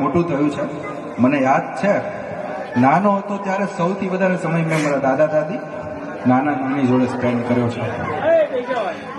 મોટું થયું છે. મને યાદ છે નાનો હતો ત્યારે સૌથી વધારે સમય મેં મારા દાદા દાદી નાના નાની જોડે સ્પેન્ડ કર્યો છે.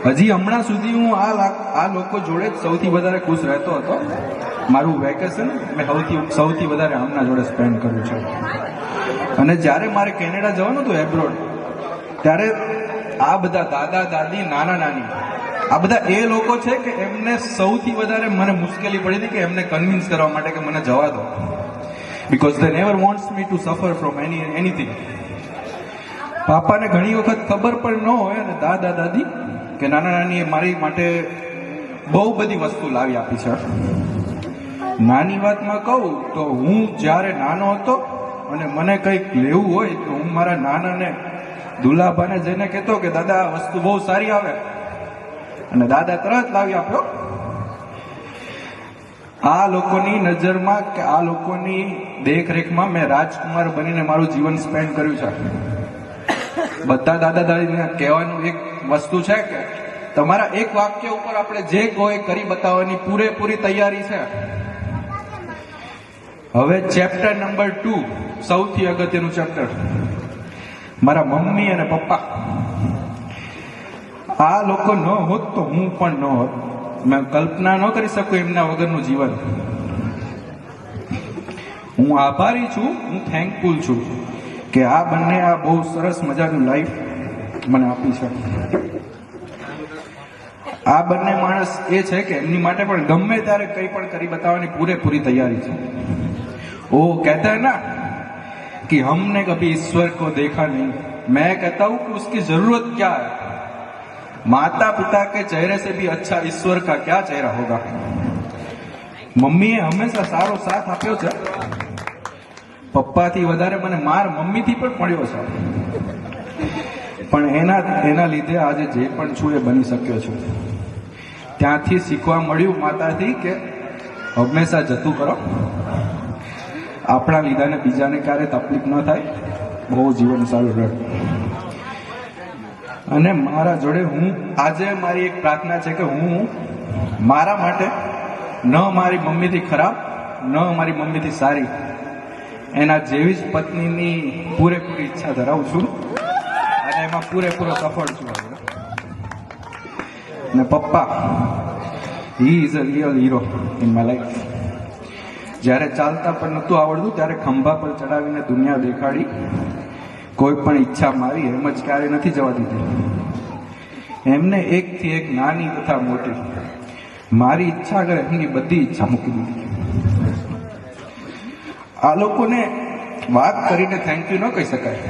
હજી હમણાં સુધી હું આ લોકો જોડે જ સૌથી વધારે ખુશ રહેતો હતો. મારું વેકેશન મેં સૌથી વધારે આમના જોડે સ્પેન્ડ કર્યું છે. અને જ્યારે મારે કેનેડા જવાનું હતું એબ્રોડ, ત્યારે આ બધા દાદા દાદી નાના નાની આ બધા એ લોકો છે કે એમને સૌથી વધારે મને મુશ્કેલી પડી હતી કે એમને કન્વિન્સ કરવા માટે કે મને જવા દો, because they never wants me to suffer from anything. પાપાને ઘણી વખત ખબર પણ ન હોય અને દાદા દાદી કે નાના નાની મારી માટે બહુ બધી વસ્તુ લાવી આપી છે. નાની વાતમાં કહું તો હું જ્યારે નાનો હતો અને મને કંઈક લેવું હોય તો હું મારા નાનાને દુલાભાને જઈને કહેતો કે દાદા આ વસ્તુ બહુ સારી આવે, અને દાદા તરત લાવી આપ્યો. આ લોકોની નજરમાં કે આ લોકોની દેખરેખમાં મેં રાજકુમાર બનીને મારું જીવન સ્પેન્ડ કર્યું છે. બધા દાદા દાદીને કહેવાનું એક વસ્તુ છે કે તમારા એક વાક્ય ઉપર આપણે જે કોઈ કરી બતાવવાની પૂરેપૂરી તૈયારી છે. હવે ચેપ્ટર નંબર 2, સૌથી અગત્યનું ચેપ્ટર, મારા મમ્મી અને પપ્પા. આ લોકો ન હોત તો હું પણ ન હોત. મેં કલ્પના ન કરી શકું એમના વગરનું જીવન. હું આભારી છું, હું થેન્કફુલ છું કે આ બંને આ બહુ સરસ મજાની લાઈફ મને આપી છે. આ બંને માણસ એ છે કે એમની માટે પણ ગમે ત્યારે કંઈ પણ કરી બતાવવાની પૂરેપૂરી તૈયારી છે. वो कहता है ना कि हमने कभी ईश्वर को देखा नहीं, मैं कहता हूं कि उसकी जरूरत क्या है. माता पिता के चेहरे से भी अच्छा ईश्वर का क्या चेहरा होगा. મમ્મીએ હંમેશા સારો સાથ આપ્યો છે. પપ્પાથી વધારે મને માર મમ્મીથી પણ મળ્યો છે, પણ એના લીધે આજે જે પણ છું એ બની શક્યો છું. ત્યાંથી શીખવા મળ્યું માતાથી કે હંમેશા જતું કરો, આપણા લીધાને બીજાને ક્યારે તકલીફ ન થાય, બહુ જીવન સારું રહે. અને મારા જોડે હું આજે મારી એક પ્રાર્થના છે કે હું મારા માટે ન મારી મમ્મીથી ખરાબ ન મારી મમ્મીથી સારી એના જેવી જ પત્નીની પૂરેપૂરી ઈચ્છા ધરાવું છું અને એમાં પૂરેપૂરો સફળ છું. અને પપ્પા, he is a real hero in my life. જ્યારે ચાલતા પણ નહોતું આવડતું ત્યારે ખંભા પર ચડાવીને દુનિયા દેખાડી. કોઈ પણ ઈચ્છા મારી એમ જ ક્યારે નથી જવા દીધી. એમને એકથી એક નાની તથા મોટી મારી ઈચ્છા આગળ એમની બધી ઈચ્છા મૂકી દીધી. આ લોકોને વાત કરીને થેન્ક યુ ન કહી શકાય.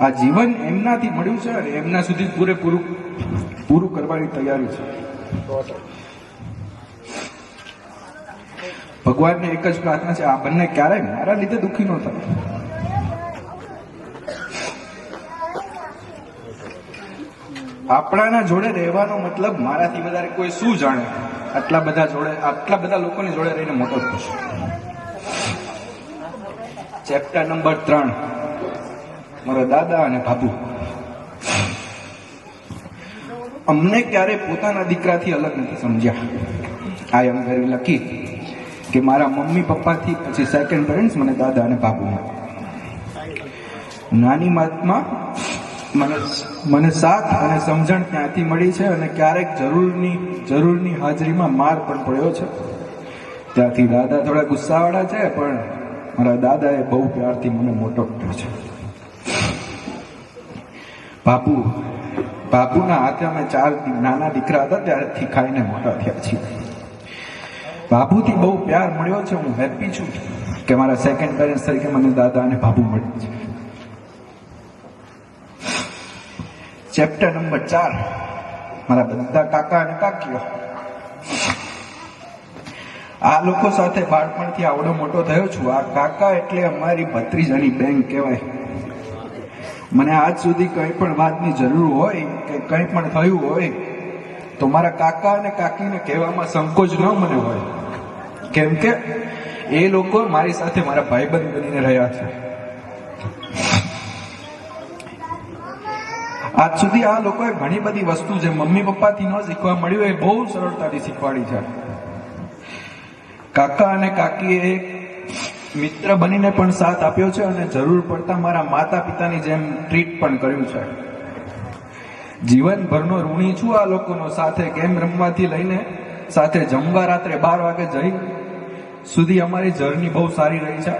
આ જીવન એમનાથી મળ્યું છે અને એમના સુધી પૂરું કરવાની તૈયારી છે. ભગવાનને એક જ પ્રાર્થના છે, આ બંને ક્યારેય મારા લીધે દુઃખી ન થાય. આપણાના જોડે રહેવાનો મતલબ મારાથી વધારે કોઈ શું જાણે, આટલા બધા લોકોની જોડે રહીને મોટો થશે. ચેપ્ટર નંબર 3, મારા દાદા અને બાપુ. અમને ક્યારે પોતાના દીકરાથી અલગ નથી સમજ્યા. આઈ એમ વેરી લકી કે મારા મમ્મી પપ્પાથી પછી સેકન્ડ પેરેન્ટ્સ મને દાદા અને બાપુ. નાની વાતમાં મને સાથ અને સમજણ ત્યાંથી મળી છે અને ક્યારેક જરૂરની હાજરીમાં માર પણ પડ્યો છે. ત્યાંથી દાદા થોડા ગુસ્સાવાળા છે, પણ મારા દાદાએ બહુ પ્યારથી મને મોટો કર્યો છે. બાપુના હાથે અમે 4 નાના દીકરા હતા ત્યારથી ખાઈને મોટા થયા છીએ. બાપુથી બહુ પ્યાર મળ્યો છે. હું હેપી છું કે મારા સેકન્ડ પેરેન્ટ્સ તરીકે મને દાદા અને બાપુ મળ્યા છે. ચેપ્ટર નંબર 4, મારા બધા કાકા અને કાકીઓ. આ લોકો સાથે બાળપણથી આવડો મોટો થયો છું. આ કાકા એટલે અમારી ભત્રીજાની બેંક કહેવાય. મને આજ સુધી કંઈ પણ વાતની જરૂર હોય કે કંઈ પણ થયું હોય તો મારા કાકા અને કાકીને કહેવામાં સંકોચ ન મને હોય, કેમ કે એ લોકો મારી સાથે મારા ભાઈબંધ બનીને રહ્યા છે. આજ સુધી આ લોકોએ ઘણી બધી વસ્તુ જે મમ્મી પપ્પાથી ન શીખવા મળ્યું એ બહુ સરળતાથી શીખવાડી છે. કાકા અને કાકીએ એક મિત્ર બનીને પણ સાથ આપ્યો છે અને જરૂર પડતા મારા માતા પિતાની જેમ ટ્રીટ પણ કર્યું છે. જીવનભરનો ઋણી છું આ લોકોનો. સાથે ગેમ રમવાથી લઈને સાથે જમવા રાત્રે 12 વાગે જઈ સુધી અમારી જર્ની બહુ સારી રહી છે.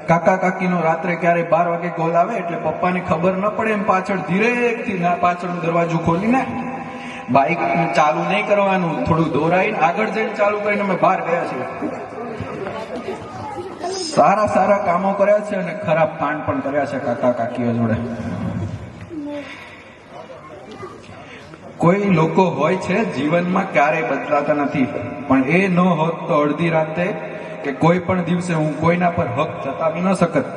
કાકા કાકીનો રાત્રે ક્યારે 12 વાગે કોલ આવે એટલે પપ્પાને ખબર ન પડે એમ પાછળ ધીરેથી પાછળનો દરવાજો ખોલીને બાઇક ચાલુ નહીં કરવાનું, થોડું દોરાઈને આગળ જઈને ચાલુ કરીને અમે બહાર ગયા છીએ. સારા સારા કામો કર્યા છે અને ખરાબ કાંડ પણ કર્યા છે કાકા કાકીઓ જોડે. કોઈ લોકો હોય છે જીવનમાં ક્યારેય બદલાતા નથી, પણ એ ન હોત તો અડધી રાતે કે કોઈ પણ દિવસે હું કોઈના પર હક જતાવી ન શકત.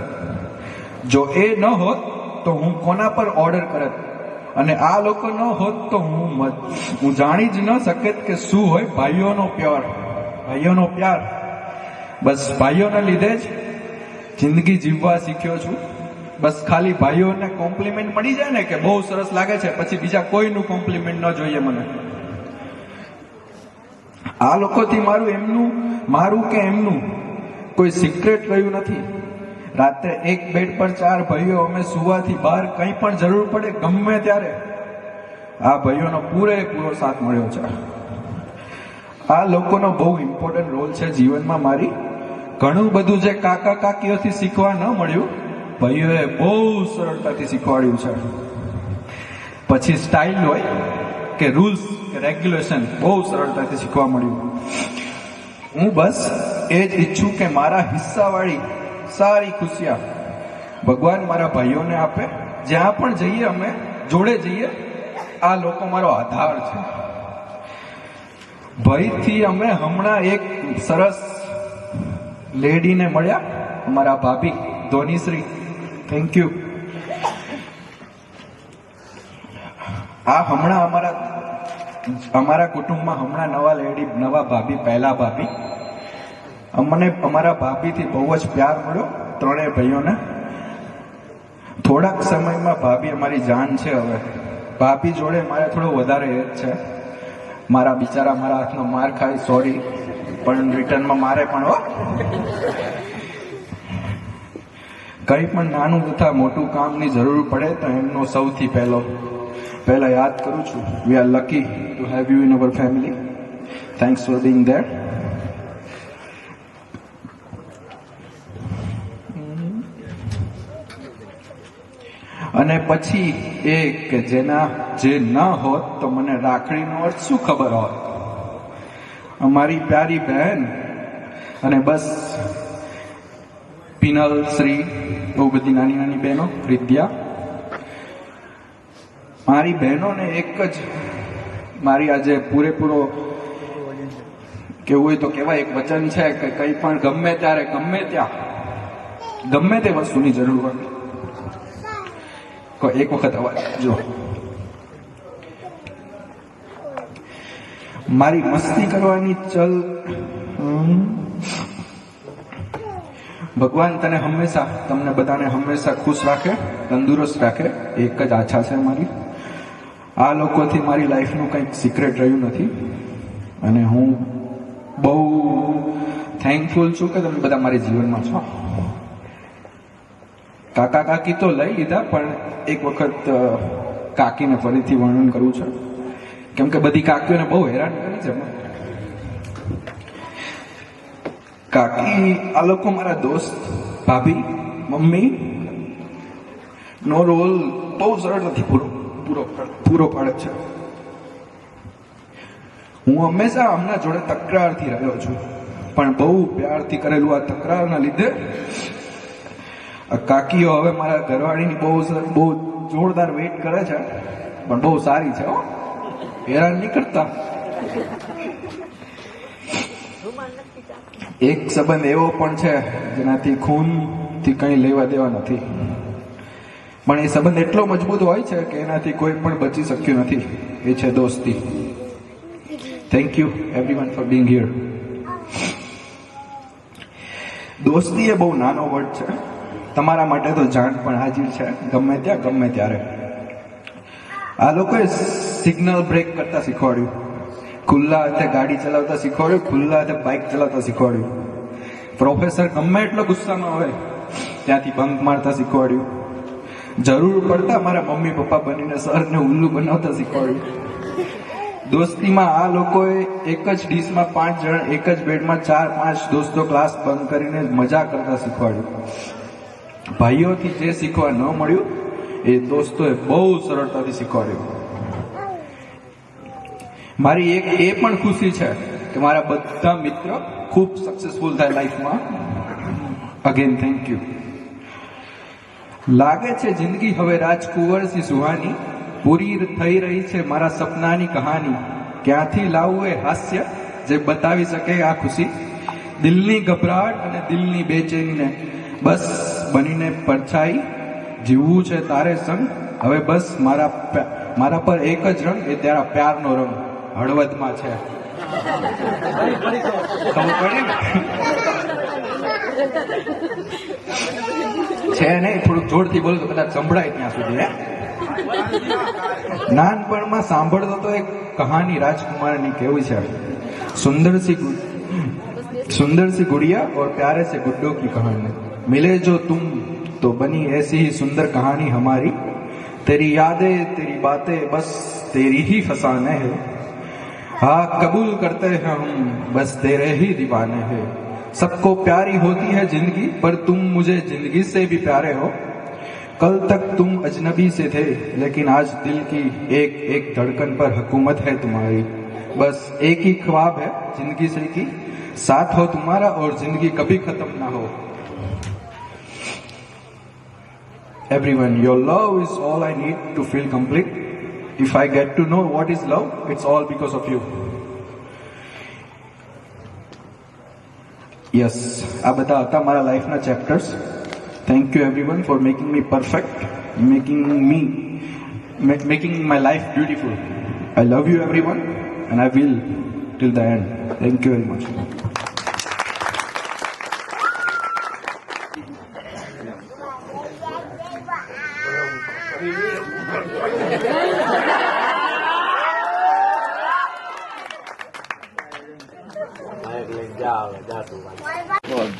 જો એ ન હોત તો હું કોના પર ઓર્ડર કરત, અને આ લોકો ન હોત તો હું જાણી જ ન શકત કે શું હોય ભાઈઓનો પ્યાર. ભાઈઓનો પ્યાર, બસ ભાઈઓને લીધે જ જિંદગી જીવવા શીખ્યો છું. બસ ખાલી ભાઈઓને કોમ્પ્લિમેન્ટ મળી જાય ને કે બહુ સરસ લાગે છે, પછી બીજા કોઈનું કોમ્પ્લિમેન્ટ ન જોઈએ મને. આ લોકોથી મારું કે એમનું કોઈ સિક્રેટ રહ્યું નથી. રાત્રે એક બેડ પર 4 ભાઈઓ અમે સુવાથી બહાર કંઈ પણ જરૂર પડે ગમે ત્યારે આ ભાઈઓનો પૂરેપૂરો સાથ મળ્યો છે. આ લોકોનો બહુ ઇમ્પોર્ટન્ટ રોલ છે જીવનમાં મારી. ઘણું બધું જે કાકા કાકીઓથી શીખવા ન મળ્યું, ભાઈઓએ બહુ સરળતાથી શીખવાડ્યું છે. પછી સ્ટાઇલ હોય કે રૂલ્સ કે રેગ્યુલેશન બહુ સરળતાથી શીખવા મળ્યું. હું બસ એ જ ઈચ્છું કે મારા હિસ્સાવાળી સારી ખુશિયા ભગવાન મારા ભાઈઓને આપે. જ્યાં પણ જઈએ અમે જોડે જઈએ. આ લોકો મારો આધાર છે. ભયથી અમે હમણાં એક સરસ લેડીને મળ્યા, અમારા ભાભી ધોનીશ્રી. Thank you. આ હમણાં અમારા કુટુંબમાં હમણાં નવા ભાભી, પહેલા ભાભી. અમને અમારા ભાભીથી બહુ જ પ્યાર મળ્યો, 3 ભાઈઓને. થોડાક સમયમાં ભાભી અમારી જાન છે. હવે ભાભી જોડે મારે થોડો વધારે એજ છે. મારા બિચારા મારા હાથનો માર ખાય, સોરી, પણ રિટર્નમાં મારે પણ હો. કંઈ પણ નાનું તથા મોટું કામની જરૂર પડે તો એમનો સૌથી પહેલા યાદ કરું છું. We are lucky to have you in our family. Thanks for being there. અને પછી એ કે જે ન હોત તો મને રાખડીનો અર્થ શું ખબર હોત. અમારી પ્યારી બહેન અને બસ પિનલ, શ્રી, બહુ બધી નાની નાની બહેનો, વિદ્યા. મારી બહેનોને એક જ મારી આજે પૂરેપૂરો કેવું હોય તો કહેવાય એક વચન છે કે કંઈ પણ ગમે ત્યારે ગમે ત્યાં ગમે તે વસ્તુની જરૂર હોય. એક વખત અવાજ જો. મારી મસ્તી કરવાની ચલ. ભગવાન તમને બધાને હંમેશા ખુશ રાખે, તંદુરસ્ત રાખે. એક જ આશા છે મારી. આ લોકોથી મારી લાઈફનું કંઈક સિક્રેટ રહ્યું નથી અને હું બહુ થેન્કફુલ છું કે તમે બધા મારી જીવનમાં છો. કાકા કાકી તો લઈ લીધા, પણ એક વખત કાકીને ફરીથી વર્ણન કરવું છે, કેમ કે બધી કાકીઓને બહુ હેરાન કરી છે. કાકી આ લોકો મારા દોસ્ત, ભાભી, મમ્મી નો રોલ બહુ સરળતાથી પૂરો પાડે છે. હું હંમેશા આમના જોડે તકરારથી રહ્યો છું, પણ બહુ પ્યારથી કરેલું આ તકરારના લીધે કાકીઓ હવે મારા ઘરવાળીની બહુ જોરદાર વેઇટ કરે છે, પણ બહુ સારી છે. હેરાન નહીં કરતા. એક સંબંધ એવો પણ છે જેનાથી ખૂનથી કંઈ લેવા દેવા નથી, પણ એ સંબંધ એટલો મજબૂત હોય છે કે એનાથી કોઈ પણ બચી શક્યું નથી. એ છે દોસ્તી. Thank you everyone four being here. દોસ્તી એ બહુ નાનો વર્ડ છે. તમારા માટે તો જાણ પણ હાજર છે ગમે ત્યાં ગમે ત્યારે. આ લોકોએ સિગ્નલ બ્રેક કરતા શીખવાડ્યું, ખુલ્લા હાથે ગાડી ચલાવતા શીખવાડ્યું, ખુલ્લા હાથે બાઇક ચલાવતા શીખવાડ્યું. પ્રોફેસર ગમે એટલો ગુસ્સામાં હોય ત્યાંથી બંક મારતા શીખવાડ્યું. જરૂર પડતા મારા મમ્મી પપ્પા બનીને સરને ઉલ્લુ બનાવતા શીખવાડ્યું. દોસ્તીમાં આ લોકોએ એક જ ડીશમાં 5 જણ, એક જ બેડમાં 4-5 દોસ્તો ક્લાસ બંધ કરીને મજા કરતા શીખવાડ્યું. ભાઈઓથી જે શીખવા ન મળ્યું એ દોસ્તોએ બહુ સરળતાથી શીખવાડ્યું. મારી એક એ પણ ખુશી છે કે મારા બધા મિત્ર ખૂબ સક્સેસફુલ થાય લાઈફમાં. Again thank you. લાગે છે જિંદગી હવે રાજકુંવરસી સુહાની, પૂરી થઈ રહી છે મારા સપનાની કહાની. ક્યાંથી લાવવું એ હાસ્ય જે બતાવી શકે આ ખુશી? દિલની ગભરાટ અને દિલની બેચેનીને બસ બનીને પરછાઈ, જીવવું છે તારે સંગ. હવે બસ મારા પર એક જ રંગ, એ તારા પ્યારનો રંગ હળવદમાં છે. ખબર પડી ને? છે નહીં, થોડુંક જોરથી બોલો તો કદાચ સંભળાય ત્યાં સુધી. નાનપણમાં સાંભળતો તો એક કહાની રાજકુમારની કેવી છે, सुंदर सी गुड़िया और प्यारे से गुड्डों की कहानी. मिले जो तुम तो बनी ऐसी ही सुंदर कहानी हमारी. तेरी यादें तेरी बातें बस तेरी ही फसाने हैं. हाँ कबूल करते हैं हम बस तेरे ही दीवाने हैं. सबको प्यारी होती है जिंदगी पर तुम मुझे जिंदगी से भी प्यारे हो. कल तक तुम अजनबी से थे लेकिन आज दिल की एक एक धड़कन पर हुकूमत है तुम्हारी. बस एक ही ख्वाब है जिंदगी से की, साथ हो तुम्हारा और जिंदगी कभी खत्म ना हो. Everyone, your love is all I need to feel complete. If I get to know what is love, it's all because of you. Yes, આ બધા હતા મારા લાઈફના chapters. Thank you everyone for making me perfect, making my life beautiful. I love you everyone and I will till the end. Thank you very much.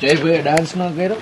Jaybhai dance ન કર્યો